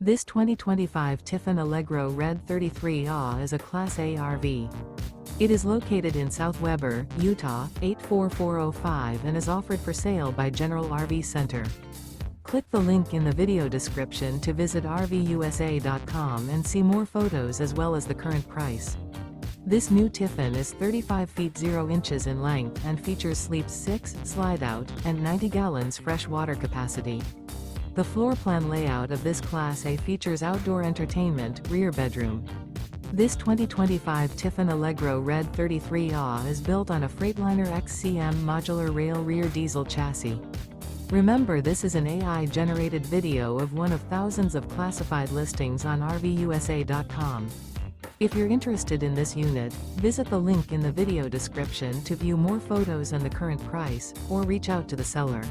This 2025 Tiffin Allegro Red 33A is a Class A RV. It is located in South Weber, Utah, 84405 and is offered for sale by General RV Center. Click the link in the video description to visit RVUSA.com and see more photos as well as the current price. This new Tiffin is 35 feet 0 inches in length and features sleeps 6, Slideout, and 90 gallons fresh water capacity. The floor plan layout of this Class A features outdoor entertainment, rear bedroom. This 2025 Tiffin Allegro Red 33A is built on a Freightliner XCM modular rail rear diesel chassis. Remember, this is an AI-generated video of one of thousands of classified listings on RVUSA.com. If you're interested in this unit, visit the link in the video description to view more photos and the current price, or reach out to the seller.